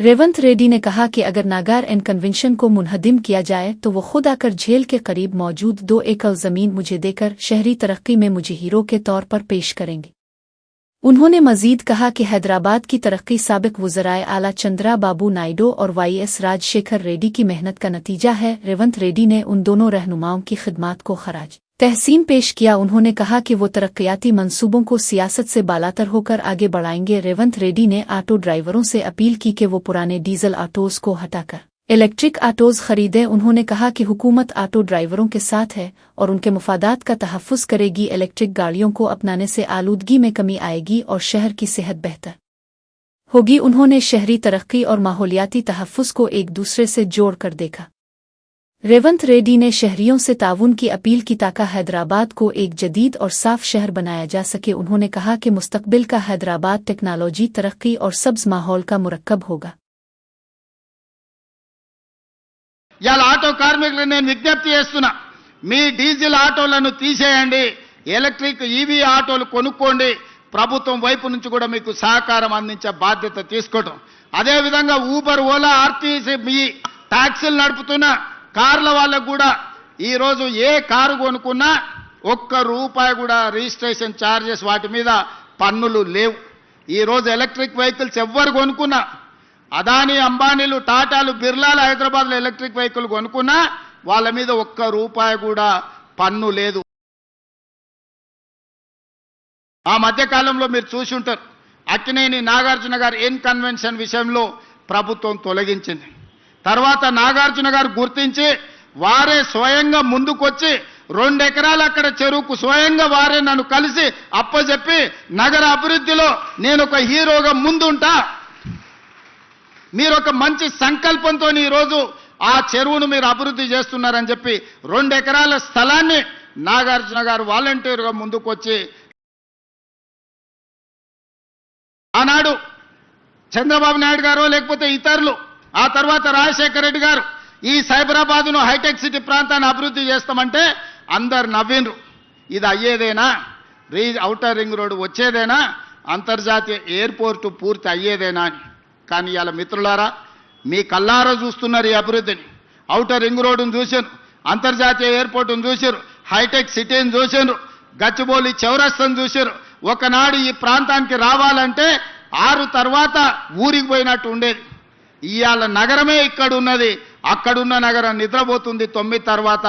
रेवंत रेड्डी ने कहा कि अगर नागार एंड कन्वेंशन को मुनहदिम किया जाए तो वो खुद आकर झेल के करीब मौजूद 2 एकड़ ज़मीन मुझे देकर शहरी तरक्की में मुझे हीरो के तौर पर पेश करेंगे। उन्होंने मजीद कहा कि हैदराबाद की तरक्की साबिक वज़राए आला चंद्रा बाबू नायडू और वाईएस राजशेखर रेड्डी की मेहनत का नतीजा है। रेवंत रेड्डी ने उन दोनों रहनुमाओं की खिदमात को खराज तहसीन पेश किया। उन्होंने कहा कि वो तरक्याती मंसूबों को सियासत से बालातर होकर आगे बढ़ाएंगे। रेवंत रेड्डी ने ऑटो ड्राइवरों से अपील की कि वो पुराने डीजल ऑटोज को हटाकर इलेक्ट्रिक ऑटोज खरीदें। उन्होंने कहा कि हुकूमत ऑटो ड्राइवरों के साथ है और उनके मफादात का तहफ़्फ़ुज़ करेगी। इलेक्ट्रिक गाड़ियों को अपनाने से आलूदगी में कमी आएगी और शहर की सेहत बेहतर होगी। उन्होंने शहरी तरक्की और माहौलियाती तहफ़्फ़ुज़ को एक दूसरे से जोड़ कर देखा। रेवंत रेड्डी ने शहरियों से ताउन की अपील की ताकि हैदराबाद को एक जदीद और साफ शहर बनाया जा सके। उन्होंने कहा कि मुस्तकबिल का हैदराबाद टेक्नोलॉजी, तरक्की और सब्ज़ माहौल का मुरक्कब होगा। ఇయాల ఆటో కార్మికులకు నేను విజ్ఞప్తి చేస్తున్నా, మీ డీజిల్ ఆటోలను తీసేయండి, ఎలక్ట్రిక్ ఈవీ ఆటోలు కొనుక్కోండి. ప్రభుత్వం వైపు నుంచి కూడా మీకు సహకారం అందించే బాధ్యత తీసుకోవడం. అదేవిధంగా ఊబర్, ఓలా, ఆర్టీసీ మీ ట్యాక్సీలు నడుపుతున్న కార్ల వాళ్ళకు కూడా ఈరోజు ఏ కారు కొనుక్కున్నా ₹1 కూడా రిజిస్ట్రేషన్ ఛార్జెస్ వాటి మీద పన్నులు లేవు. ఈరోజు ఎలక్ట్రిక్ వెహికల్స్ ఎవ్వరు కొనుక్కున్నా, అదానీ, అంబానీలు, టాటాలు, బిర్లాలు హైదరాబాద్లో ఎలక్ట్రిక్ వెహికల్ కొనుక్కున్నా వాళ్ళ మీద ₹1 కూడా పన్ను లేదు. ఆ మధ్యకాలంలో మీరు చూసి ఉంటారు, అక్కినేని నాగార్జున గారు కన్వెన్షన్ విషయంలో ప్రభుత్వం తొలగించింది. తర్వాత నాగార్జున గారు గుర్తించి వారే స్వయంగా ముందుకొచ్చి 2 ఎకరాలు అక్కడ చెరువుకు స్వయంగా వారే నన్ను కలిసి అప్పచెప్పి నగర అభివృద్ధిలో నేను ఒక హీరోగా ముందుంటా, మీరు ఒక మంచి సంకల్పంతో ఈరోజు ఆ చెరువును మీరు అభివృద్ధి చేస్తున్నారని చెప్పి 2 ఎకరాల స్థలాన్ని నాగార్జున గారు వాలంటీర్గా ముందుకొచ్చి ఆనాడు చంద్రబాబు నాయుడు గారు లేకపోతే ఇతరులు, ఆ తర్వాత రాజశేఖర రెడ్డి గారు ఈ సైబరాబాద్ను హైటెక్ సిటీ ప్రాంతాన్ని అభివృద్ధి చేస్తామంటే అందరు నవ్విండ్రు. ఇది అయ్యేదేనా? ఔటర్ రింగ్ రోడ్డు వచ్చేదేనా? అంతర్జాతీయ ఎయిర్పోర్టు పూర్తి అయ్యేదేనా అని. కానీ ఇవాళ మిత్రులారా, మీ కల్లారా చూస్తున్నారు ఈ అభివృద్ధిని. ఔటర్ రింగ్ రోడ్డును చూసారు, అంతర్జాతీయ ఎయిర్పోర్టును చూసారు, హైటెక్ సిటీని చూసారు, గచ్చిబౌలి చౌరస్తాను చూసారు. ఒకనాడు ఈ ప్రాంతానికి రావాలంటే 6 తర్వాత ఊరికి పోయినట్టు ఉండేది. ఇవాళ నగరమే ఇక్కడ ఉన్నది, అక్కడున్న నగరం నిద్రపోతుంది 9 తర్వాత.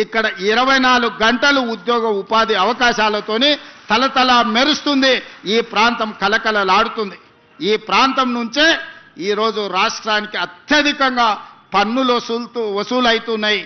ఇక్కడ 24 గంటలు ఉద్యోగ ఉపాధి అవకాశాలతోని తలతల మెరుస్తుంది. ఈ ప్రాంతం కలకలలాడుతుంది. ఈ ప్రాంతం నుంచే ఈరోజు రాష్ట్రానికి అత్యధికంగా పన్నులు వసూలవుతున్నాయి.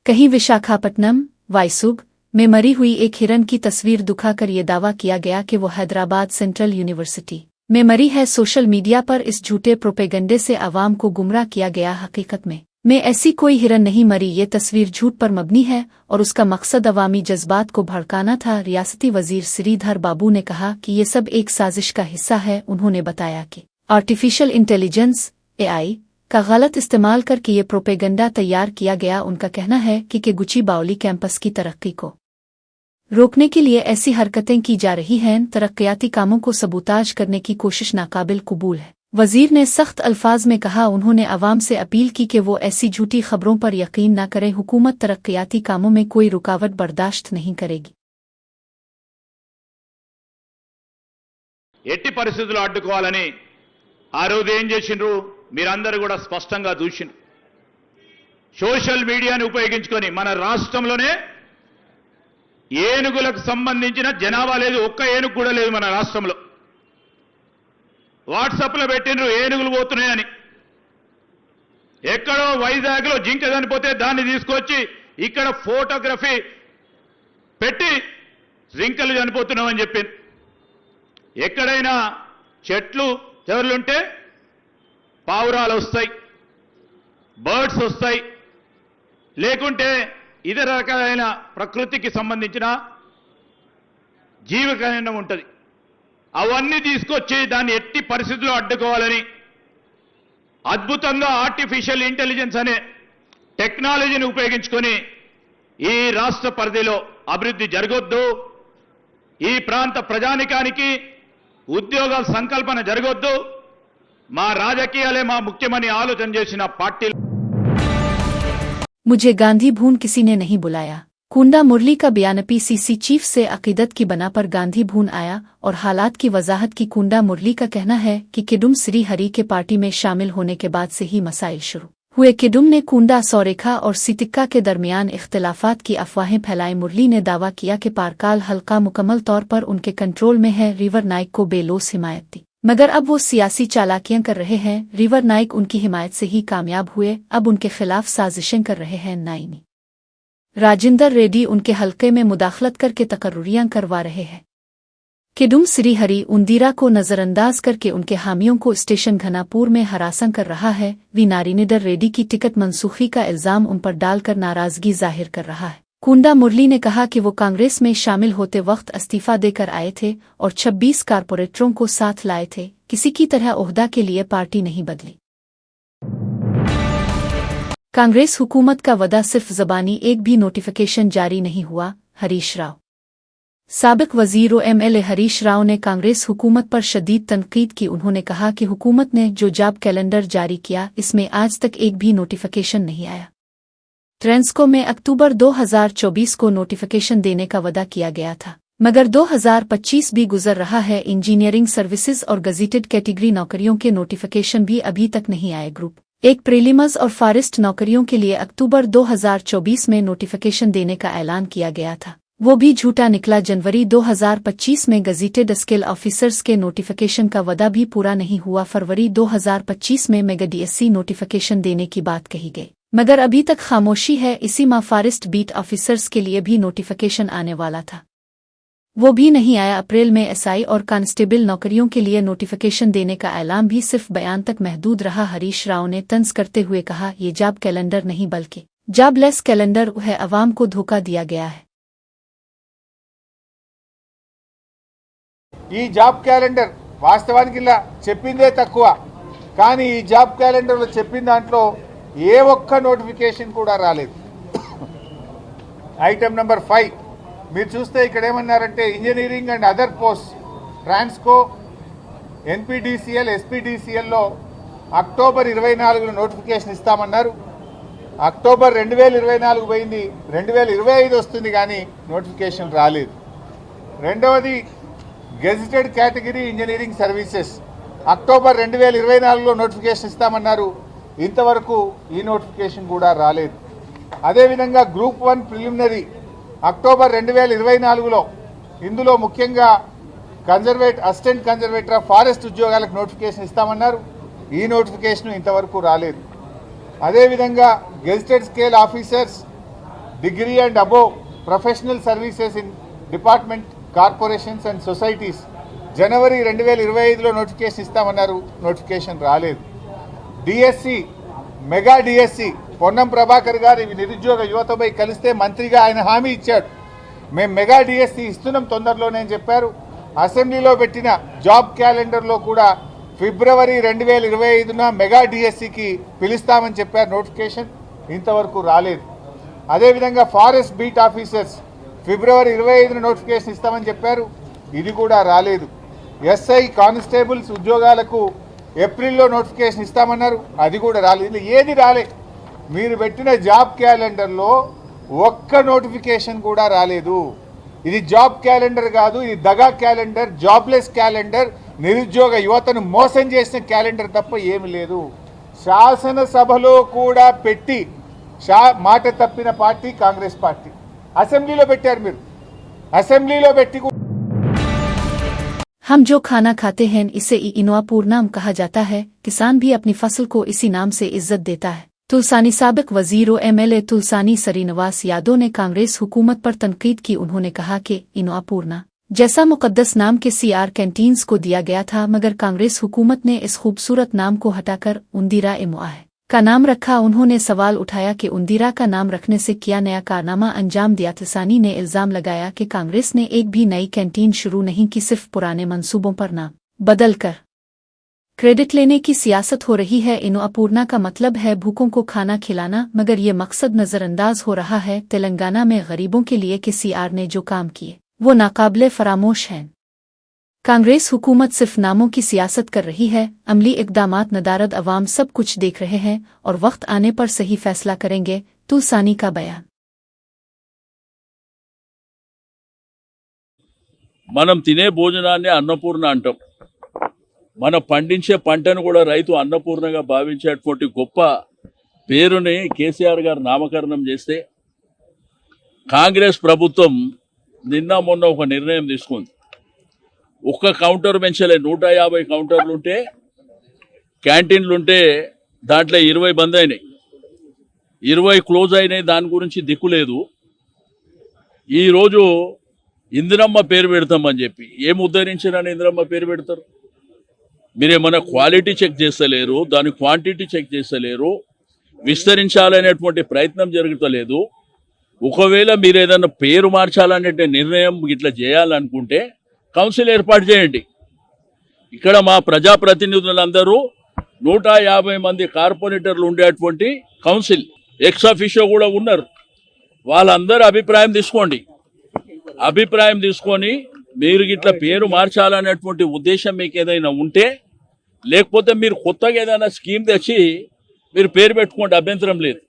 कहीं विशाखापट्टनम वायसुग में मरी हुई एक हिरन की तस्वीर दिखाकर ये दावा किया गया कि वो हैदराबाद सेंट्रल यूनिवर्सिटी में मरी है। सोशल मीडिया पर इस झूठे प्रोपेगंडे से आवाम को गुमराह किया गया। हकीकत में ऐसी कोई हिरन नहीं मरी। ये तस्वीर झूठ पर मबनी है और उसका मकसद अवामी जज्बात को भड़काना था। रियासती वजीर श्रीधर बाबू ने कहा कि ये सब एक साजिश का हिस्सा है। उन्होंने बताया कि आर्टिफिशियल इंटेलिजेंस AI का गलत इस्तेमाल करके ये प्रोपेगंडा तैयार किया गया। उनका कहना है कि गुची बाउली कैंपस की तरक्की को रोकने के लिए ऐसी हरकतें की जा रही हैं। तरक्याती कामों को सबूताज करने की कोशिश नाकाबिल कबूल है। वजीर ने सख्त अल्फाज में कहा। उन्होंने अवाम से अपील की कि वो ऐसी झूठी खबरों पर यकीन न करें। हुकूमत तरक्याती कामों में कोई रुकावट बर्दाश्त नहीं करेगी। ఎట్టి పరిస్థితుల్లో అడ్డుకోవాలని ఆ రోజు ఏం చేసిండ్రు మీరందరూ కూడా స్పష్టంగా చూసిండ్రు. సోషల్ మీడియాని ఉపయోగించుకొని మన రాష్ట్రంలోనే ఏనుగులకు సంబంధించిన జనాభా లేదు, ఒక్క ఏనుగు కూడా లేదు మన రాష్ట్రంలో. వాట్సాప్లో పెట్టిండ్రు ఏనుగులు పోతున్నాయని. ఎక్కడో వైజాగ్లో జింక చనిపోతే దాన్ని తీసుకొచ్చి ఇక్కడ ఫోటోగ్రఫీ పెట్టి జింకలు చనిపోతున్నామని చెప్పింది. ఎక్కడైనా చెట్లు చెరువులుంటే పావురాలు వస్తాయి, బర్డ్స్ వస్తాయి, లేకుంటే ఇతర రకాలైన ప్రకృతికి సంబంధించిన జీవకరణం ఉంటుంది. అవన్నీ తీసుకొచ్చి దాన్ని ఎట్టి పరిస్థితుల్లో అడ్డుకోవాలని అద్భుతంగా ఆర్టిఫిషియల్ ఇంటెలిజెన్స్ అనే టెక్నాలజీని ఉపయోగించుకొని ఈ రాష్ట్ర పరిధిలో అభివృద్ధి జరగొద్దు, ఈ ప్రాంత ప్రజానికానికి ఉద్యోగాల సంకల్పన జరగొద్దు, మా రాజకీయాలే మా ముఖ్యమని ఆలోచన చేసిన పార్టీ मुझे गांधी भून किसी ने नहीं बुलाया। कुंडा मुरली का बयान पीसीसी चीफ से अकीदत की बना पर गांधी भून आया और हालात की वजाहत की। कुंडा मुरली का कहना है कि किडुम श्री हरि के पार्टी में शामिल होने के बाद से ही मसाइल शुरू हुए। किडुम ने कुंडा सौरेखा और सितिक्का के दरमियान इख्तिलाफात की अफवाहें फैलाई। मुरली ने दावा किया कि पारकाल हल्का मुकम्मल तौर पर उनके कंट्रोल में है। रिवर नाइक को बेलोस हिमायत दी, मगर अब वो सियासी चालाकियां कर रहे हैं। रिवर नाइक उनकी हिमायत से ही कामयाब हुए, अब उनके खिलाफ साजिशें कर रहे हैं। नाइनी राजेंदर रेड्डी उनके हलके में मुदाखलत करके तकर्रुरियां करवा रहे हैं। किडुम श्री हरि उंदीरा को नजरअंदाज करके उनके हामियों को स्टेशन घनापुर में हरासा कर रहा है। वी नारीनिडर रेड्डी की टिकट मनसूखी का इल्जाम उन पर डालकर नाराजगी जाहिर कर रहा है। कुंडा मुरली ने कहा कि वो कांग्रेस में शामिल होते वक्त इस्तीफा देकर आए थे और 26 कारपोरेटरों को साथ लाए थे। किसी की तरह ओहदा के लिए पार्टी नहीं बदली। कांग्रेस हुकूमत का वदा सिर्फ ज़बानी, एक भी नोटिफिकेशन जारी नहीं हुआ। हरीश राव। साबिक वजीर और एमएलए हरीश राव ने कांग्रेस हुकूमत पर शदीद तनकीद की। उन्होंने कहा कि हुकूमत ने जो जॉब कैलेंडर जारी किया, इसमें आज तक एक भी नोटिफिकेशन नहीं आया। ट्रांसको में अक्टूबर 2024 को नोटिफिकेशन देने का वादा किया गया था, मगर 2025 भी गुजर रहा है। इंजीनियरिंग सर्विसेज और गजीटेड कैटेगरी नौकरियों के नोटिफिकेशन भी अभी तक नहीं आए। ग्रुप एक प्रीलिम्स और फॉरेस्ट नौकरियों के लिए अक्टूबर 2024 में नोटिफिकेशन देने का ऐलान किया गया था, वो भी झूठा निकला। जनवरी 2025 में गजीटेड स्किल ऑफिसर्स के नोटिफिकेशन का वादा भी पूरा नहीं हुआ। फरवरी 2025 में मेगा डीएससी नोटिफिकेशन देने की बात कही गई, मगर अभी तक खामोशी है। इसी माह फॉरेस्ट बीट ऑफिसर्स के लिए भी नोटिफिकेशन आने वाला था, वो भी नहीं आया। अप्रैल में एसआई और कांस्टेबल नौकरियों के लिए नोटिफिकेशन देने का ऐलान भी सिर्फ बयान तक महदूद रहा। हरीश राव ने तंज करते हुए कहा, ये जॉब कैलेंडर नहीं बल्कि जॉबलेस कैलेंडर है। अवाम को धोखा दिया गया है। ఈ జాబ్ క్యాలెండర్ వాస్తవానికి ఇలా చెప్పిందే తక్కువ, కానీ ఈ జాబ్ క్యాలెండర్లో చెప్పిన దాంట్లో ఏ ఒక్క నోటిఫికేషన్ కూడా రాలేదు. ఐటమ్ నెంబర్ 5 మీరు చూస్తే ఇక్కడ ఏమన్నారంటే engineering and other post Transco NPDCL ఎస్పీడీసీఎల్లో అక్టోబర్ 24లో నోటిఫికేషన్ ఇస్తామన్నారు. అక్టోబర్ 2024 పోయింది, 2025 వస్తుంది కానీ నోటిఫికేషన్ రాలేదు. రెండవది gazetted category engineering services October 2024లో నోటిఫికేషన్ ఇస్తామన్నారు, ఇంతవరకు ఈ నోటిఫికేషన్ కూడా రాలేదు. అదేవిధంగా గ్రూప్ 1 ప్రిలిమినరీ అక్టోబర్ 2024లో ఇందులో ముఖ్యంగా అసిస్టెంట్ కన్జర్వేటర్ ఆఫ్ ఫారెస్ట్ ఉద్యోగాలకు నోటిఫికేషన్ ఇస్తామన్నారు, ఈ నోటిఫికేషన్ ఇంతవరకు రాలేదు. అదేవిధంగా gazetted scale officers degree and above professional services in department corporations and societies జనవరి 2025లో నోటిఫికేషన్ ఇస్తామన్నారు, నోటిఫికేషన్ రాలేదు. DSC mega DSC Ponnam Prabhakar గారు ఇవి నిరుద్యోగ యువతపై కలిస్తే మంత్రిగా ఆయన హామీ ఇచ్చాడు, మేము మెగా డిఎస్సి ఇస్తున్నాం తొందరలోనే అని చెప్పారు. అసెంబ్లీలో పెట్టిన జాబ్ క్యాలెండర్లో కూడా ఫిబ్రవరి 2025న మెగా డిఎస్సికి పిలుస్తామని చెప్పారు, నోటిఫికేషన్ ఇంతవరకు రాలేదు. అదేవిధంగా ఫారెస్ట్ బీట్ ఆఫీసర్స్ ఫిబ్రవరి 25న నోటిఫికేషన్ ఇస్తామని చెప్పారు, ఇది కూడా రాలేదు. ఎస్ఐ కానిస్టేబుల్స్ ఉద్యోగాలకు ఏప్రిల్లో నోటిఫికేషన్ ఇస్తామన్నారు, అది కూడా రాలేదు. ఏది రాలే. మీరు పెట్టిన జాబ్ క్యాలెండర్లో ఒక్క నోటిఫికేషన్ కూడా రాలేదు. ఇది జాబ్ క్యాలెండర్ కాదు, ఇది దగా క్యాలెండర్, జాబ్లెస్ క్యాలెండర్, నిరుద్యోగ యువతను మోసం చేసిన క్యాలెండర్ తప్ప ఏమి లేదు. శాసనసభలో కూడా పెట్టి మాట తప్పిన పార్టీ కాంగ్రెస్ పార్టీ. అసెంబ్లీలో పెట్టారు మీరు, అసెంబ్లీలో పెట్టి हम जो खाना खाते हैं इसे इनवा पूर्णाम कहा जाता है। किसान भी अपनी फसल को इसी नाम से इज्जत देता है। तुलसानी साबिक वजीर और एमएलए तुलसानी श्रीनिवास यादव ने कांग्रेस हुकूमत पर तनकीद की। उन्होंने कहा कि इनवा पूर्णा जैसा मुकद्दस नाम के सीआर कैंटीन्स को दिया गया था, मगर कांग्रेस हुकूमत ने इस खूबसूरत नाम को हटाकर उंदीरा इमुआ का नाम रखा। उन्होंने सवाल उठाया कि उंदीरा का नाम रखने से क्या नया कारनामा अंजाम दिया। तुलसानी ने इल्जाम लगाया कि कांग्रेस ने एक भी नई कैंटीन शुरू नहीं की, सिर्फ पुराने मंसूबों पर नाम बदलकर क्रेडिट लेने की सियासत हो रही है। इनोअपूर्णा का मतलब है भूखों को खाना खिलाना, मगर ये मकसद नजरअंदाज हो रहा है। तेलंगाना में गरीबों के लिए के सीआर ने जो काम किए वो नाकाबिले फरामोश हैं। कांग्रेस हुकूमत सिर्फ नामों की सियासत कर रही है, अमली इक़दामात नदारद अवाम सब कुछ देख रहे हैं और वक्त आने पर सही फैसला करेंगे। तुलसानी का बयान। మనం తినే భోజనాన్ని అన్నపూర్ణ అంటాం. మనం పండించే పంటను కూడా రైతు అన్నపూర్ణగా భావించేటువంటి గొప్ప పేరుని కేసీఆర్ గారు నామకరణం చేస్తే కాంగ్రెస్ ప్రభుత్వం నిన్న మొన్న ఒక నిర్ణయం తీసుకుంది. ఒక్క కౌంటర్ పెంచలే, 150 కౌంటర్లు ఉంటే క్యాంటీన్లు ఉంటే దాంట్లో 20 బంద్ అయినాయి, 20 క్లోజ్ అయినాయి. దాని గురించి దిక్కు లేదు. ఈరోజు ఇందిరమ్మ పేరు పెడతామని చెప్పి ఏం ఉద్ధరించారని ఇందిరమ్మ పేరు పెడతారు? మీరేమన్నా క్వాలిటీ చెక్ చేస్తలేరు, దాని క్వాంటిటీ చెక్ చేస్తలేరు, విస్తరించాలనేటువంటి ప్రయత్నం జరుగుతలేదు. ఒకవేళ మీరు ఏదన్నా పేరు మార్చాలనే నిర్ణయం ఇట్లా చేయాలనుకుంటే కౌన్సిల్ ఏర్పాటు చేయండి. ఇక్కడ మా ప్రజాప్రతినిధులందరూ 150 మంది కార్పొరేటర్లు ఉండేటువంటి కౌన్సిల్ ఎక్స్ అఫీషియో కూడా ఉన్నారు. వాళ్ళందరూ అభిప్రాయం తీసుకోండి. అభిప్రాయం తీసుకొని మీరు ఇట్లా పేరు మార్చాలనేటువంటి ఉద్దేశం మీకు ఏదైనా ఉంటే, లేకపోతే మీరు కొత్తగా ఏదైనా స్కీమ్ తెచ్చి మీరు పేరు పెట్టుకోండి, అభ్యంతరం లేదు.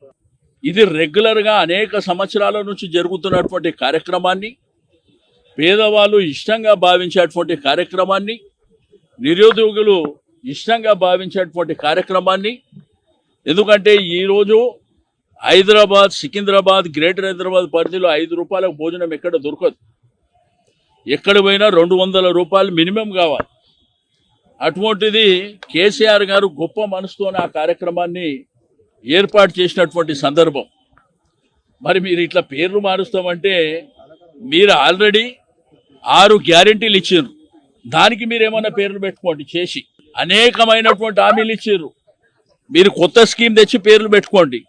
ఇది రెగ్యులర్గా అనేక సంవత్సరాల నుంచి జరుగుతున్నటువంటి కార్యక్రమాన్ని, పేదవాళ్ళు ఇష్టంగా భావించేటువంటి కార్యక్రమాన్ని, నిరుద్యోగులు ఇష్టంగా భావించేటువంటి కార్యక్రమాన్ని. ఎందుకంటే ఈరోజు హైదరాబాద్, సికింద్రాబాద్, గ్రేటర్ హైదరాబాద్ పరిధిలో 5 రూపాయలకు భోజనం ఎక్కడ దొరకదు. ఎక్కడ పోయినా 200 రూపాయలు మినిమం కావాలి. అటువంటిది కేసీఆర్ గారు గొప్ప మనసుతోనే ఆ కార్యక్రమాన్ని ఏర్పాటు చేసినటువంటి సందర్భం. మరి మీరు ఇట్లా పేర్లు మారుస్తామంటే మీరు ఆల్రెడీ 6 గ్యారెంటీలు ఇచ్చారు. దానికి మీరు ఏమన్నా పేర్లు పెట్టుకోండి. చేసి అనేకమైనటువంటి హామీలు ఇచ్చారు. మీరు కొత్త స్కీమ్ తెచ్చి పేర్లు పెట్టుకోండి.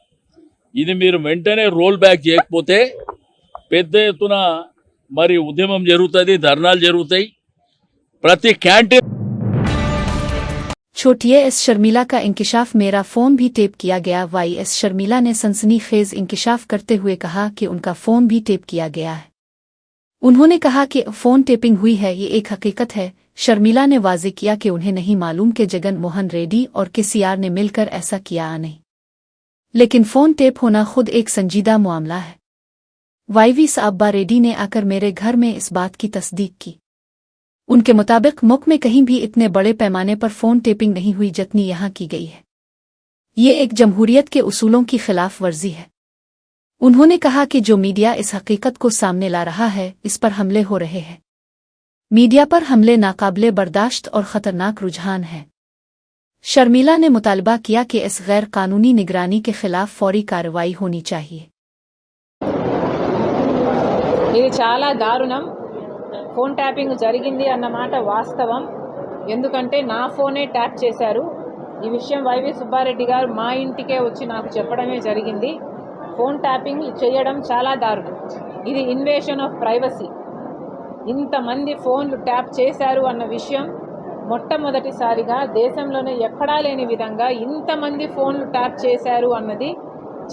ఇది మీరు వెంటనే రోల్ బ్యాక్ చేయకపోతే పెద్ద ఎత్తున మరి ఉద్యమం జరుగుతుంది, ధర్నాలు జరుగుతాయి. ప్రతి క్యాంటీన్ छोटिए एस शर्मिला का इंकिशाफ, मेरा फोन भी टेप किया गया। वाई एस शर्मिला ने सनसनीखेज इंकिशाफ करते हुए कहा कि उनका फोन भी टेप किया गया है। उन्होंने कहा कि फोन टेपिंग हुई है, ये एक हकीकत है। शर्मिला ने वाजे किया कि उन्हें नहीं मालूम कि जगन मोहन रेड्डी और केसीआर ने मिलकर ऐसा किया नहीं, लेकिन फोन टेप होना खुद एक संजीदा मामला है। वाईवी साब्बा रेड्डी ने आकर मेरे घर में इस बात की तस्दीक की। उनके मुताबिक मुल्क में कहीं भी इतने बड़े पैमाने पर फोन टेपिंग नहीं हुई जितनी यहाँ की गई है। ये एक जमहूरियत के उसूलों की खिलाफ वर्जी है। उन्होंने कहा कि जो मीडिया इस हकीकत को सामने ला रहा है, इस पर हमले हो रहे हैं। मीडिया पर हमले नाकाबिले बर्दाश्त और खतरनाक रुझान है। शर्मिला ने मुतालबा किया कि इस गैर कानूनी निगरानी के खिलाफ फौरी कार्रवाई होनी चाहिए। ఇది చాలా దారుణం. ఫోన్ ట్యాపింగ్ జరిగింది అన్నమాట వాస్తవం. ఎందుకంటే నా ఫోనే ట్యాప్ చేశారు. ఈ విషయం వైవి సుబ్బారెడ్డి గారు మా ఇంటికే వచ్చి నాకు చెప్పడమే జరిగింది. ఫోన్ ట్యాపింగ్ చేయడం చాలా దారుణం. ఇది ఇన్వేషన్ ఆఫ్ ప్రైవసీ. ఇంతమంది ఫోన్లు ట్యాప్ చేశారు అన్న విషయం మొట్టమొదటిసారిగా దేశంలోనే ఎక్కడా లేని విధంగా ఇంతమంది ఫోన్లు ట్యాప్ చేశారు అన్నది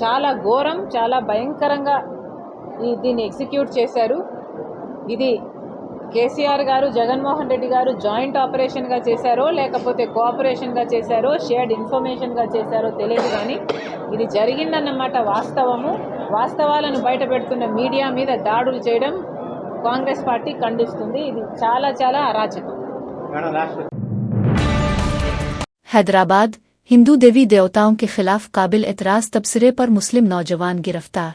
చాలా ఘోరం, చాలా భయంకరంగా దీన్ని ఎగ్జిక్యూట్ చేశారు. ఇది కేసీఆర్ గారు, జగన్మోహన్ రెడ్డి గారు జాయింట్ ఆపరేషన్గా చేశారో లేకపోతే కోఆపరేషన్గా చేశారో, షేర్డ్ ఇన్ఫర్మేషన్గా చేశారో తెలియదు, కానీ ఇది జరిగిందన్నమాట వాస్తవము. వాస్తవాలను బయటపెడుతున్న మీడియా మీద దాడులు చేయడం కాంగ్రెస్ పార్టీ ఖండిస్తుంది. ఇది చాలా చాలా అరాచకం. हैदराबाद, हिंदू देवी देवताओं के खिलाफ काबिल एतराज तबसरे पर मुस्लिम नौजवान गिरफ्तार।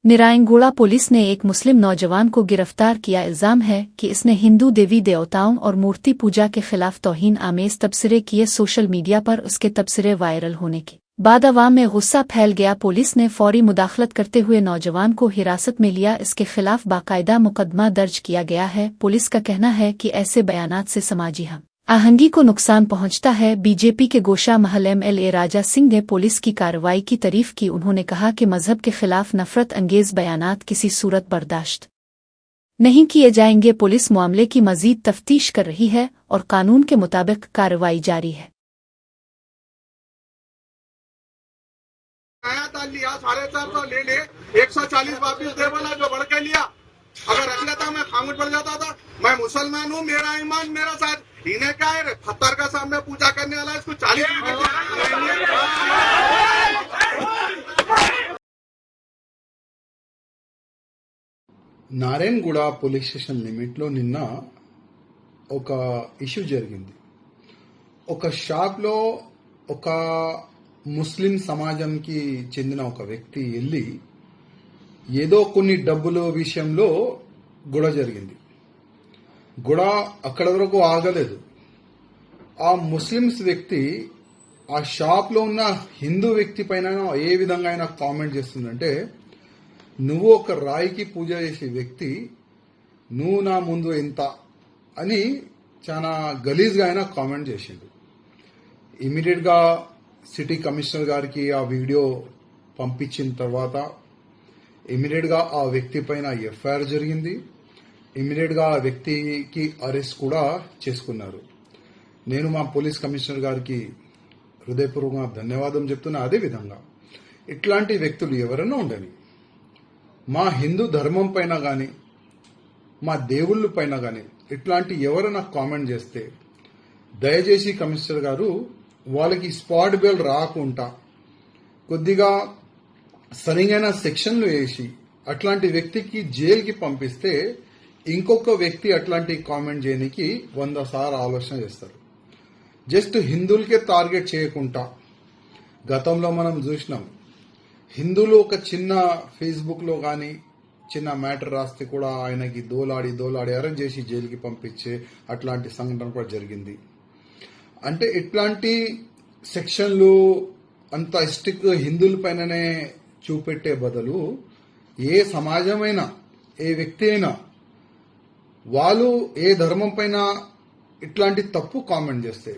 नारायणगुड़ा पुलिस ने एक मुस्लिम नौजवान को गिरफ्तार किया। इल्जाम है कि इसने हिंदू देवी देवताओं और मूर्ति पूजा के खिलाफ तौहीन आमेज तबसरे किए। सोशल मीडिया पर उसके तबसरे वायरल होने के बाद अवाम में गुस्सा फैल गया। पुलिस ने फौरी मुदाखलत करते हुए नौजवान को हिरासत में लिया। इसके खिलाफ बाकायदा मुकदमा दर्ज किया गया है। पुलिस का कहना है कि ऐसे बयानात से समाजी हम आहंगी को नुकसान पहुंचता है। बीजेपी के गोशा महल MLA राजा सिंह ने पुलिस की कार्रवाई की तारीफ की। उन्होंने कहा कि मजहब के खिलाफ नफरत अंगेज बयानात किसी सूरत बर्दाश्त नहीं किए जाएंगे। पुलिस मामले की मजीद तफ्तीश कर रही है और कानून के मुताबिक कार्रवाई जारी है। लिया 450 ले ले 140 वापिस दे बोला, जो बढ़ के लिया अगर रख लेता मैं खामोश पड़ जाता था। मैं मुसलमान हूँ, मेरा ईमान मेरा साथ। इन्हें क्या है, पत्थर का सामने पूजा करने वाला, इसको 40 నారాయణగూడ పోలీస్ స్టేషన్ లిమిట్లో నిన్న ఒక ఇష్యూ జరిగింది. ఒక షాప్లో ఒక ముస్లిం సమాజంకి చెందిన ఒక వ్యక్తి వెళ్ళి ఏదో కొన్ని డబ్బుల విషయంలో గొడవ జరిగింది. గొడవ అక్కడ వరకు ఆగలేదు. ఆ ముస్లిమ్స్ వ్యక్తి ఆ షాప్లో ఉన్న హిందూ వ్యక్తి పైన ఏ విధంగా అయినా కామెంట్ చేస్తుందంటే, నువ్వు ఒక రాయికి పూజ చేసే వ్యక్తి, నువ్వు నా ముందు ఎంత అని చాలా గలీజ్గా ఆయన కామెంట్ చేసిండు. ఇమీడియట్గా సిటీ కమిషనర్ గారికి ఆ వీడియో పంపించిన తర్వాత ఇమీడియట్గా ఆ వ్యక్తి పైన ఎఫ్ఐఆర్ జరిగింది. ఇమీడియట్గా ఆ వ్యక్తికి అరెస్ట్ కూడా చేసుకున్నారు. నేను మా పోలీస్ కమిషనర్ గారికి హృదయపూర్వకంగా ధన్యవాదం చెప్తున్నా. అదేవిధంగా ఇట్లాంటి వ్యక్తులు ఎవరైనా ఉండని, మా హిందూ ధర్మం పైన కానీ మా దేవుళ్ళ పైన కానీ ఇట్లాంటి ఎవరైనా కామెంట్ చేస్తే దయచేసి కమిషనర్ గారు వాళ్ళకి స్పాట్ బెయిల్ రాకుండా కొద్దిగా సరైన సెక్షన్లు వేసి అట్లాంటి వ్యక్తికి జైలుకి పంపిస్తే ఇంకొక వ్యక్తి అట్లాంటి కామెంట్ చేయడానికి 100 సార్లు ఆలోచన చేస్తారు. జస్ట్ హిందువులకే టార్గెట్ చేయకుండా గతంలో మనం చూసినాం, హిందువులు ఒక చిన్న ఫేస్బుక్లో కానీ చిన్న మ్యాటర్ రాస్తే కూడా ఆయనకి దోలాడి అరెంజ్ చేసి జైలుకి పంపించే అట్లాంటి సంఘటన కూడా జరిగింది. అంటే ఇట్లాంటి సెక్షన్లు అంత స్ట్రిక్ట్ హిందువుల పైననే చూపెట్టే బదులు ఏ సమాజమైనా ఏ వ్యక్తి అయినా వాళ్ళు ఏ ధర్మం పైన ఇట్లాంటి తప్పు కామెంట్ చేస్తే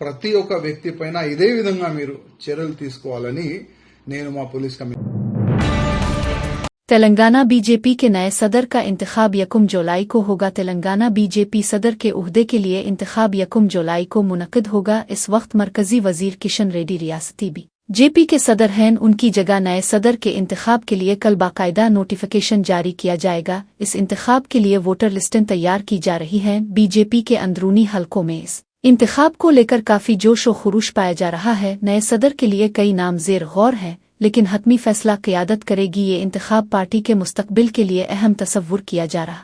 ప్రతి ఒక్క వ్యక్తి పైన ఇదే విధంగా మీరు చర్యలు తీసుకోవాలని నేను మా పోలీస్ కమిషనర్. तेलंगाना बीजेपी के नए सदर का इंतखाब 1 जुलाई को होगा. तेलंगाना बीजेपी सदर के उहदे के लिए इंतखाब 1 जुलाई को मुनक्किद होगा. इस वक्त मरकजी वजीर किशन रेड्डी रियासती बीजेपी के सदर हैं. उनकी जगह नए सदर के इंतखाब के लिए कल बाकायदा नोटिफिकेशन जारी किया जाएगा. इस इंतखाब के लिए वोटर लिस्टें तैयार की जा रही हैं. बीजेपी के अंदरूनी हलकों में इस इंतखाब को लेकर काफी जोश व खुरूश पाया जा रहा है. नए सदर के लिए कई नामज़ेर गौर हैं, लेकिन हतमी फैसला क़यादत करेगी. ये इंतखाब पार्टी के मुस्तकबिल के लिए अहम तसव्वुर किया जा रहा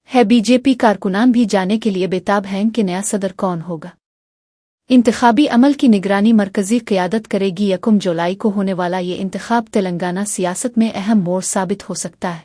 है. बीजेपी कारकुनान भी जाने के लिए बेताब हैं कि नया सदर कौन होगा. इंतखाबी अमल की निगरानी मरकजी क़यादत करेगी. 1 जुलाई को होने वाला ये इंतखाब तेलंगाना सियासत में अहम मोड़ साबित हो सकता है.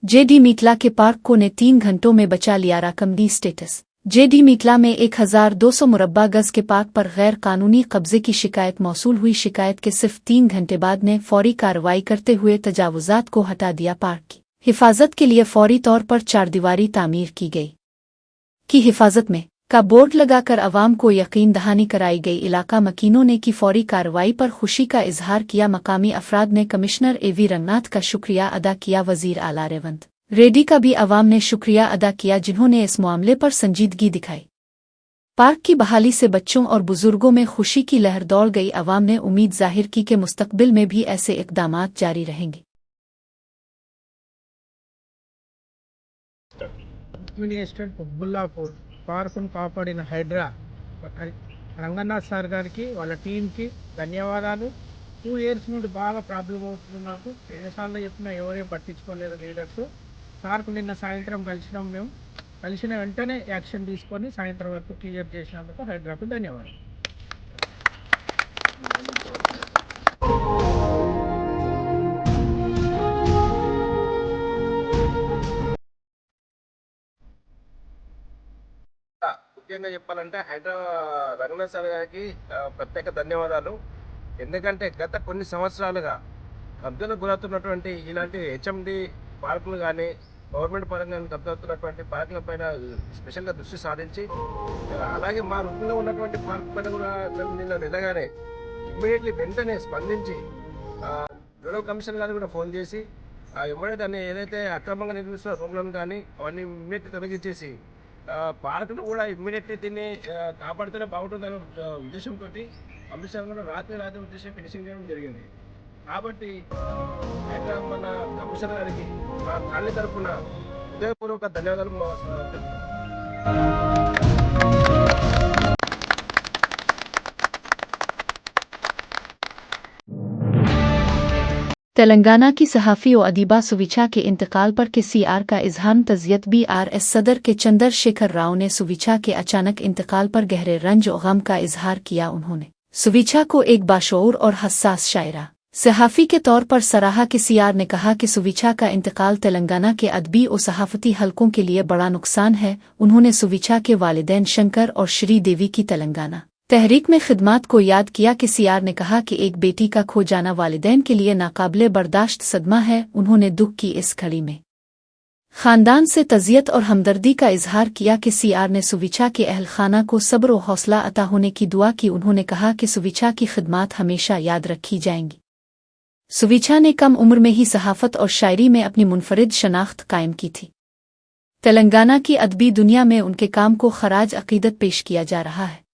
जेडी मीटला के पार्क को ने 3 घंटों में बचा लिया राकमडी स्टेटस. जेडी मीटला में 1200 मुरब्बा गज के पार्क पर गैर कानूनी कब्जे की शिकायत मौसूल हुई. शिकायत के सिर्फ 3 घंटे बाद ने फौरी कार्रवाई करते हुए तजावुजात को हटा दिया. पार्क की हिफाजत के लिए फौरी तौर पर 4 दीवारी तामीर की गई. की हिफाजत में का बोर्ड लगाकर अवाम को यकीन दहानी कराई गई. इलाका मकीनों ने की फौरी कार्रवाई पर खुशी का इजहार किया. मकामी अफराद ने कमिश्नर एवी रंगनाथ का शुक्रिया अदा किया. वजीर आला रेवंत रेड्डी का भी अवाम ने शुक्रिया अदा किया, जिन्होंने इस मामले पर संजीदगी दिखाई. पार्क की बहाली से बच्चों और बुजुर्गों में खुशी की लहर दौड़ गई. अवाम ने उम्मीद जाहिर की कि मुस्तकबिल में भी ऐसे इकदामात जारी रहेंगे. పార్కును కాపాడిన హైడ్రా రంగనాథ్ సార్ గారికి వాళ్ళ టీంకి ధన్యవాదాలు. 2 ఇయర్స్ నుండి బాగా ప్రాబ్లం అవుతుంది నాకు. ఎన్నిసార్లు చెప్పినా ఎవరేం పట్టించుకోలేదు లీడర్స్. సార్కు నిన్న సాయంత్రం కలిసినాం. మేము కలిసిన వెంటనే యాక్షన్ తీసుకొని సాయంత్రం వరకు క్లియర్ చేసినందుకు హైడ్రాకు ధన్యవాదాలు. ముఖ్యంగా చెప్పాలంటే రంగనాథ్ సార్ గారికి ప్రత్యేక ధన్యవాదాలు. ఎందుకంటే గత కొన్ని సంవత్సరాలుగా కబ్జాలకు గురవుతున్నటువంటి ఇలాంటి హెచ్ఎండి పార్కులు కానీ గవర్నమెంట్ పరంగా కబ్జవుతున్నటువంటి పార్కుల పైన స్పెషల్గా దృష్టి సాధించి, అలాగే మా రూపంలో ఉన్నటువంటి పార్క్ పైన కూడా నిన్న నిలగానే ఇమ్మీడియట్లీ వెంటనే స్పందించి రూరల్ కమిషనర్ గారికి కూడా ఫోన్ చేసి ఎమ్మడే దాన్ని ఏదైతే అక్రమంగా నిర్మిస్తున్న రూమ్లను కానీ అవన్నీ ఇమ్మీడియట్లీ తొలగించేసి పార్కును కూడా ఇమ్మీడియట్లీ దీన్ని కాపాడితేనే బాగుంటుందనే ఉద్దేశంతో కమిషనర్ కూడా రాత్రి ఉద్దేశం ఫినిషింగ్ చేయడం జరిగింది. కాబట్టి హైదరాబాద్ మన కమిషనర్ గారికి మా కాలనీ తరఫున హృదయపూర్వక ధన్యవాదాలు तेलंगाना की सहाफ़ी और अदीबा सुविचा के इंतकाल पर के सीआर का इजहार तज़ियत। बीआरएस सदर के चंद्रशेखर राव ने सुविचा के अचानक इंतकाल पर गहरे रंज और गम का इजहार किया। उन्होंने सुविचा को एक बाशऊर और हसास शायरा सहाफ़ी के तौर पर सराहा के सीआर ने कहा कि सुविचा का इंतकाल तेलंगाना के अदबी और सहाफ़ती हलकों के लिए बड़ा नुकसान है। उन्होंने सुविचा के वालिदैन शंकर और श्री देवी की तेलंगाना तहरीक में खिदमात को याद किया कि सीआर ने कहा कि एक बेटी का खो जाना वालिदैन के लिए नाकाबिले बर्दाश्त सदमा है। उन्होंने दुख की इस घड़ी में खानदान से तज़ियत और हमदर्दी का इजहार किया कि सीआर ने सुविचा के अहल खाना को सब्र और हौसला अता होने की दुआ की। उन्होंने कहा कि सुविचा की खिदमात हमेशा याद रखी जाएंगी। सुविचा ने कम उम्र में ही सहाफ़त और शायरी में अपनी मुनफरिद शनाख्त कायम की थी। तेलंगाना की अदबी दुनिया में उनके काम को खराज अकीदत पेश किया जा रहा है।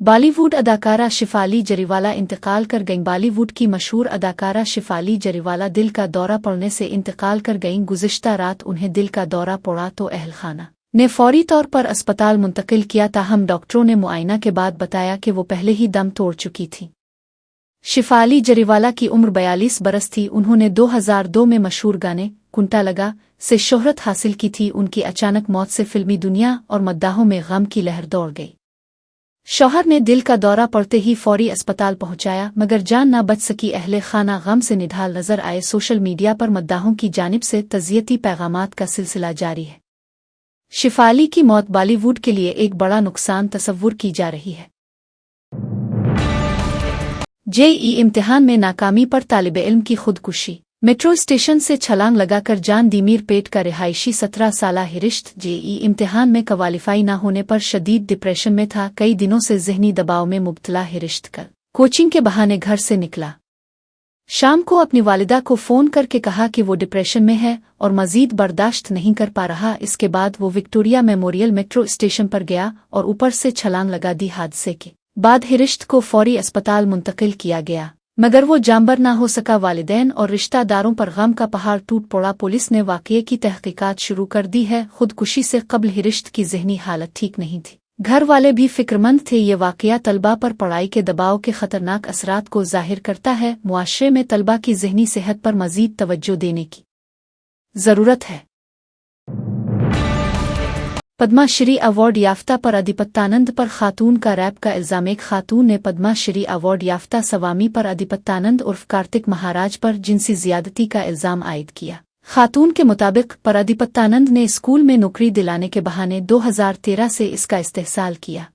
बॉलीवुड अदाकारा शिफाली जरीवाला इंतकाल कर गईं। बॉलीवुड की मशहूर अदाकारा शिफाली जरीवाला दिल का दौरा पड़ने से इंतकाल कर गईं। गुज़िश्ता रात उन्हें दिल का दौरा पड़ा तो अहल खाना ने फौरी तौर पर अस्पताल मुंतकिल किया। ताहम डॉक्टरों ने मुआयना के बाद बताया कि वो पहले ही दम तोड़ चुकी थी। शिफाली जरीवाला की उम्र 42 बरस थी। उन्होंने 2002 में मशहूर गाने कुंटा लगा से शोहरत हासिल की थी। उनकी अचानक मौत से फिल्मी दुनिया और मद्दाहों में गम की लहर दौड़ गई। शौहर ने दिल का दौरा पड़ते ही फौरी अस्पताल पहुंचाया मगर जान न बच सकी। अहले खाना गम से निढाल नजर आए। सोशल मीडिया पर मद्दाहों की जानिब से तज़ियती पैगामात का सिलसिला जारी है। शिफाली की मौत बॉलीवुड के लिए एक बड़ा नुकसान तस्वुर की जा रही है। जेईई इम्तिहान में नाकामी पर तालिबे इल्म की खुदकुशी। मेट्रो स्टेशन से छलांग लगाकर जान दी। मीरपेट का रिहायशी 17 साला हिरिश्त जेईई इम्तिहान में क्वालिफाई न होने पर शदीद डिप्रेशन में था। कई दिनों से ज़हनी दबाव में मुब्तला हिरिश्त कल कोचिंग के बहाने घर से निकला। शाम को अपनी वालिदा को फ़ोन करके कहा कि वो डिप्रेशन में है और मज़ीद बर्दाश्त नहीं कर पा रहा। इसके बाद वो विक्टोरिया मेमोरियल मेट्रो स्टेशन पर गया और ऊपर से छलांग लगा दी। हादसे के बाद हिरिश्त को फौरी अस्पताल मुंतकिल किया गया मगर वो जांबर ना हो सका। वालिदैन और रिश्तेदारों पर गम का पहाड़ टूट पड़ा। पुलिस ने वाक़ये की तहकीकात शुरू कर दी है। खुदकुशी से कबल हिरिश्त की ज़हनी हालत ठीक नहीं थी। घर वाले भी फिक्रमंद थे। ये वाक़या तलबा पर पढ़ाई के दबाव के ख़तरनाक असरात को ज़ाहिर करता है। मुआशरे में तलबा की ज़हनी सेहत पर मज़ीद तवज्जो देने की ज़रूरत है। पद्मा श्री अवार्ड याफ्ता पर आदिपत्तानंद पर खातून का रैप का इल्ज़ाम। एक खातून ने पद्मा श्री अवार्ड याफ्ता स्वामी पर आदिपत्तानंद उर्फ कार्तिक महाराज पर जिनसी ज़ियादती का इल्ज़ाम आयद किया। खातून के मुताबिक पर आदिपत्तानंद ने स्कूल में नौकरी दिलाने के बहाने 2013 से इसका इस्तेहसाल किया।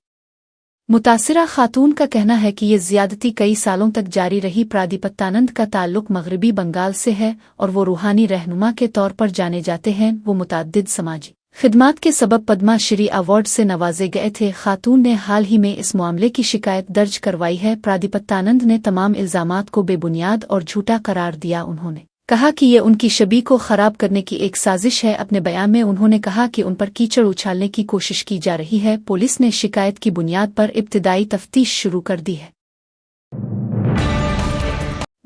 मुतासिरा खातून का कहना है कि ये ज़ियादती कई सालों तक जारी रही। प्रादिपत्तानंद का ताल्लुक मगरबी बंगाल से है और वो रूहानी रहनुमा के तौर पर जाने जाते हैं। वो मुतअद्दिद समाजी खिदमात के सबब पद्मा श्री अवार्ड से नवाजे गए थे। खातून ने हाल ही में इस मामले की शिकायत दर्ज करवाई है। प्रादिपत्तानंद ने तमाम इल्ज़ामात को बेबुनियाद और झूठा करार दिया। उन्होंने कहा कि ये उनकी छवि को खराब करने की एक साजिश है। अपने बयान में उन्होंने कहा कि उन पर कीचड़ उछालने की कोशिश की जा रही है। पुलिस ने शिकायत की बुनियाद पर इब्तिदाई तफ्तीश शुरू कर दी है।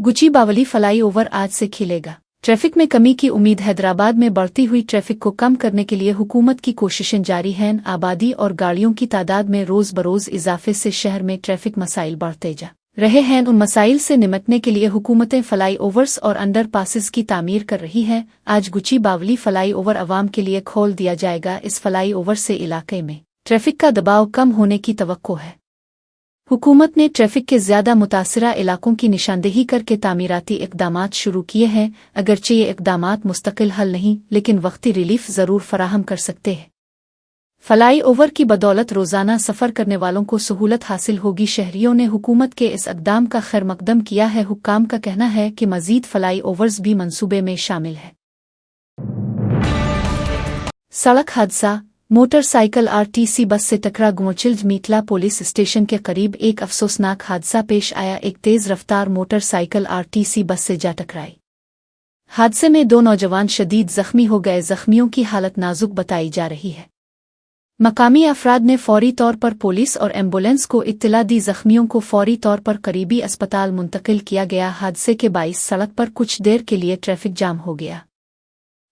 गुची बावली फ्लाई ओवर आज से खिलेगा। ट्रैफिक में कमी की उम्मीद। हैदराबाद में बढ़ती हुई ट्रैफिक को कम करने के लिए हुकूमत की कोशिशें जारी हैं। आबादी और गाड़ियों की तादाद में रोज़ बरोज़ इजाफे से शहर में ट्रैफिक मसाइल बढ़ते जा रहे हैं। उन मसाइल से निपटने के लिए हुकूमतें फ्लाई ओवर्स और अंडर पासिस की तामीर कर रही हैं। आज गुची बावली फ्लाई ओवर अवाम के लिए खोल दिया जाएगा। इस फ्लाई ओवर से इलाके में ट्रैफिक का दबाव कम होने की तवक्को है। हुकूमत ने ट्रैफिक के ज़्यादा मुतासिरा इलाकों की निशानदेही करके तामीराती इक़दामात शुरू किए हैं। अगरचे ये इक़दामात मुस्तकिल हल नहीं लेकिन वक्ती रिलीफ ज़रूर फराहम कर सकते हैं। फ्लाई ओवर की बदौलत रोज़ाना सफ़र करने वालों को सहूलत हासिल होगी। शहरियों ने हुकूमत के इस इक़दाम का खैर मकदम किया है। हुक्काम का कहना है कि मज़ीद फ्लाई ओवर्स भी मंसूबे में शामिल है। सड़क हादसा। मोटरसाइकिल आरटीसी बस से टकरा। गुमचिल्ज मीटला पुलिस स्टेशन के करीब एक अफसोसनाक हादसा पेश आया। एक तेज़ रफ्तार मोटरसाइकिल आरटीसी बस से जा टकराई। हादसे में 2 नौजवान शदीद जख्मी हो गए। जख्मियों की हालत नाजुक बताई जा रही है। मकामी अफराद ने फौरी तौर पर पुलिस और एम्बुलेंस को इत्तला दी। जख्मियों को फौरी तौर पर करीबी अस्पताल मुंतकिल किया गया। हादसे के बाइस सड़क पर कुछ देर के लिए ट्रैफिक जाम हो गया।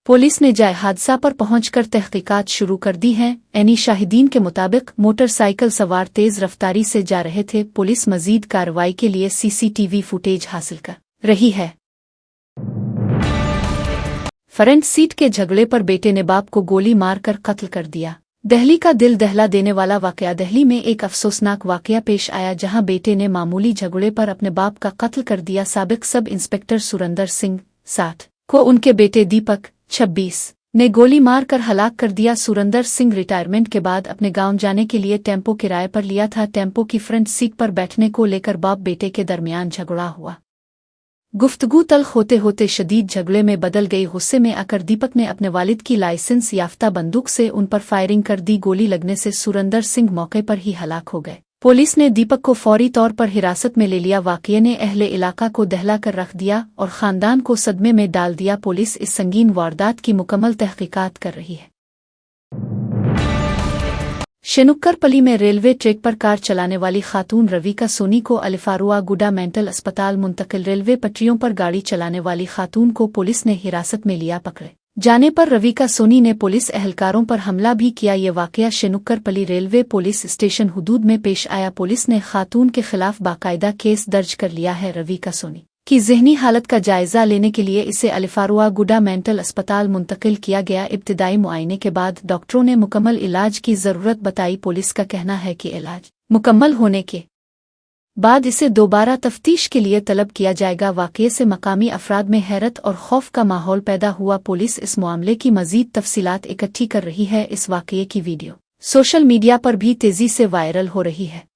पुलिस ने जाए हादसा पर पहुंचकर तहकीकात शुरू कर दी हैं। एनी शाहिदीन के मुताबिक मोटरसाइकिल सवार तेज रफ्तारी से जा रहे थे। पुलिस मजीद कार्रवाई के लिए सीसीटीवी फुटेज हासिल कर रही है। फ्रंट सीट के झगड़े पर बेटे ने बाप को गोली मारकर कत्ल कर दिया। दिल्ली का दिल दहला देने वाला वाकया। दिल्ली में एक अफसोसनाक वाकया पेश आया जहां बेटे ने मामूली झगड़े पर अपने बाप का कत्ल कर दिया। साबिक सब इंस्पेक्टर सुरेंद्र सिंह 60 को उनके बेटे दीपक 26 ने गोली मारकर हलाक कर दिया। सुरेंद्र सिंह रिटायरमेंट के बाद अपने गांव जाने के लिए टेम्पो किराए पर लिया था। टेम्पो की फ्रंट सीट पर बैठने को लेकर बाप बेटे के दरमियान झगड़ा हुआ। गुफ्तगू तल्ख होते होते शदीद झगड़े में बदल गई। गुस्से में आकर दीपक ने अपने वालिद की लाइसेंस याफ्ता बंदूक से उन पर फायरिंग कर दी। गोली लगने से सुरेंद्र सिंह मौके पर ही हलाक हो गए। पुलिस ने दीपक को फौरी तौर पर हिरासत में ले लिया। वाक़ये ने अहले इलाका को दहला कर रख दिया और ख़ानदान को सदमे में डाल दिया। पुलिस इस संगीन वारदात की मुकम्मल तहकीकात कर रही है। शेनुक्करपली में रेलवे ट्रैक पर कार चलाने वाली खातून रविका सोनी को अलिफारुआ गुडा मेंटल अस्पताल मुंतकिल। रेलवे पटरियों पर गाड़ी चलाने वाली खातून को पुलिस ने हिरासत में लिया। पकड़े जाने पर रविका सोनी ने पुलिस एहलकारों पर हमला भी किया। ये वाकया शेनुक्करपली रेलवे पुलिस स्टेशन हुदूद में पेश आया। पुलिस ने खातून के खिलाफ बाकायदा केस दर्ज कर लिया है। रविका सोनी की ज़हनी हालत का जायजा लेने के लिए इसे अलिफारुआ गुडा मेंटल अस्पताल मुंतकिल किया गया। इब्तिदाई मुआयने के बाद डॉक्टरों ने मुकम्मल इलाज की ज़रूरत बताई। पुलिस का कहना है कि इलाज मुकम्मल होने के बाद इसे दोबारा तफ्तीश के लिए तलब किया जाएगा। वाक़ये से मकामी अफराद में हैरत और खौफ का माहौल पैदा हुआ। पुलिस इस मामले की मज़ीद तफसीलात इकट्ठी कर रही है। इस वाक़ये की वीडियो सोशल मीडिया पर भी तेज़ी से वायरल हो रही है।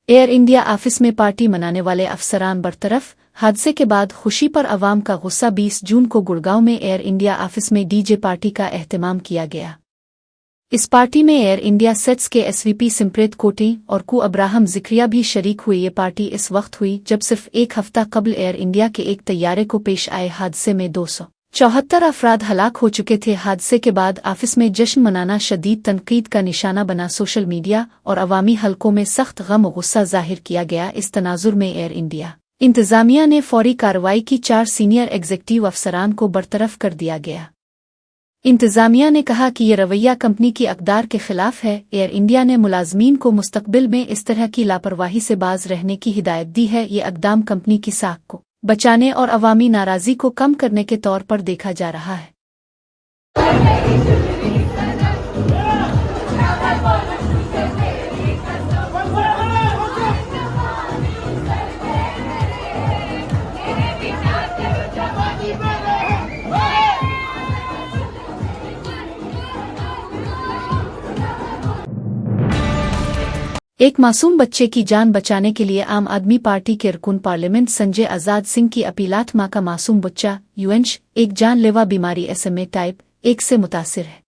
एयर इंडिया ऑफिस में पार्टी मनाने वाले अफसरान बरतरफ। हादसे के बाद खुशी पर अवाम का गुस्सा। 20 जून को गुड़गांव में एयर इंडिया ऑफिस में डीजे पार्टी का एहतमाम किया गया। इस पार्टी में एयर इंडिया सेट्स के एसवीपी सिमप्रेत कोटी और कु अब्राहम जिक्रिया भी शरीक हुए। ये पार्टी इस वक्त हुई जब सिर्फ एक हफ्ता कबल एयर इंडिया के एक तैयारे को पेश आए हादसे में 274 अफराद हलाक हो चुके थे। हादसे के बाद ऑफिस में जश्न मनाना शदीद तनकीद का निशाना बना। सोशल मीडिया और अवामी हलकों में सख्त गम और गुस्सा जाहिर किया गया। इस तनाजुर में एयर इंडिया इंतजामिया ने फौरी कार्रवाई की। 4 सीनियर एग्जीक्यूटिव अफसरान को बरतरफ कर दिया गया। इंतजामिया ने कहा कि यह रवैया कंपनी की अक़दार के खिलाफ है। एयर इंडिया ने मुलाजमीन को मुस्तकबिल में इस तरह की लापरवाही से बाज रहने की हिदायत दी है। ये इक़दाम कंपनी की साख को बचाने और अवामी नाराज़गी को कम करने के तौर पर देखा जा रहा है। एक मासूम बच्चे की जान बचाने के लिए आम आदमी पार्टी के रुकन पार्लियामेंट संजय आज़ाद सिंह की अपीलात। मां का मासूम बच्चा यूएनश एक जानलेवा बीमारी SMA टाइप 1 से मुतासिर है।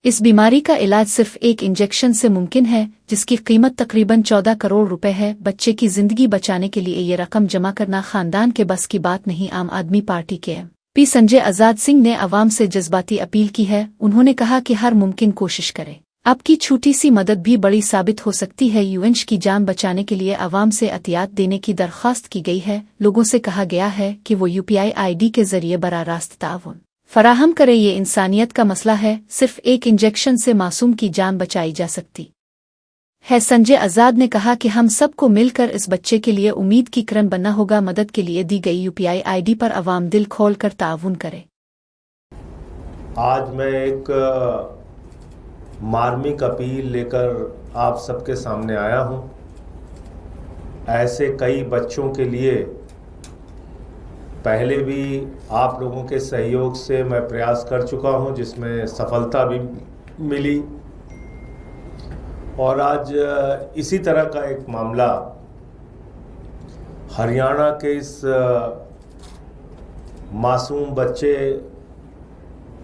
इस बीमारी का इलाज सिर्फ एक इंजेक्शन से मुमकिन है, जिसकी कीमत तकरीबन 14 करोड़ रुपए है। बच्चे की जिंदगी बचाने के लिए ये रकम जमा करना खानदान के बस की बात नहीं। आम आदमी पार्टी के MP संजय आज़ाद सिंह ने अवाम से जज्बाती अपील की है। उन्होंने कहा कि हर मुमकिन कोशिश करें। आपकी छोटी सी मदद भी बड़ी साबित हो सकती है। यूएनश की जान बचाने के लिए अवाम से एहतियात देने की दरख्वास्त की गई है। लोगों से कहा गया है कि वो UPI ID के जरिए बराह रास्त ताउन फराहम करें। ये इंसानियत का मसला है। सिर्फ एक इंजेक्शन से मासूम की जान बचाई जा सकती है। संजय आज़ाद ने कहा कि हम सबको मिलकर इस बच्चे के लिए उम्मीद की किरण बनना होगा। मदद के लिए दी गई UPI ID पर अवाम दिल खोल कर ताउन करे। आज मैं एक मार्मिक अपील लेकर आप सबके सामने आया हूं। ऐसे कई बच्चों के लिए पहले भी आप लोगों के सहयोग से मैं प्रयास कर चुका हूं, जिसमें सफलता भी मिली। और आज इसी तरह का एक मामला हरियाणा के इस मासूम बच्चे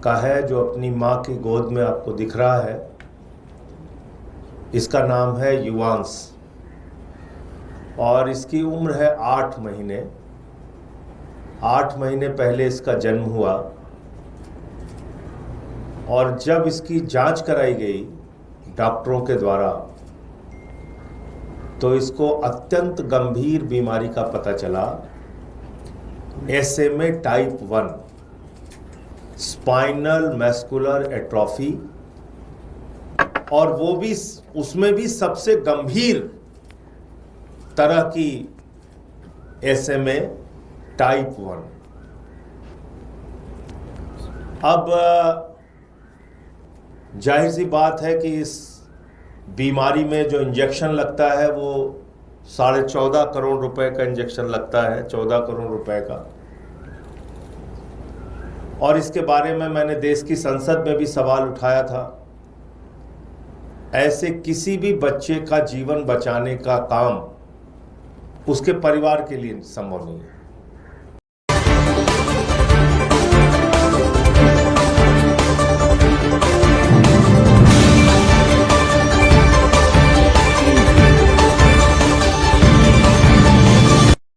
का है जो अपनी माँ की गोद में आपको दिख रहा है। इसका नाम है युवांश और इसकी उम्र है 8 महीने। 8 महीने पहले इसका जन्म हुआ और जब इसकी जांच कराई गई डॉक्टरों के द्वारा तो इसको अत्यंत गंभीर बीमारी का पता चला, SMA type 1, spinal muscular atrophy, और वो भी उसमें भी सबसे गंभीर तरह की SMA टाइप 1। अब जाहिर सी बात है कि इस बीमारी में जो इंजेक्शन लगता है वो 14.5 करोड़ रुपए का इंजेक्शन लगता है, 14 करोड़ रुपए का। और इसके बारे में मैंने देश की संसद में भी सवाल उठाया था। ऐसे किसी भी बच्चे का जीवन बचाने का काम उसके परिवार के लिए संभव नहीं है।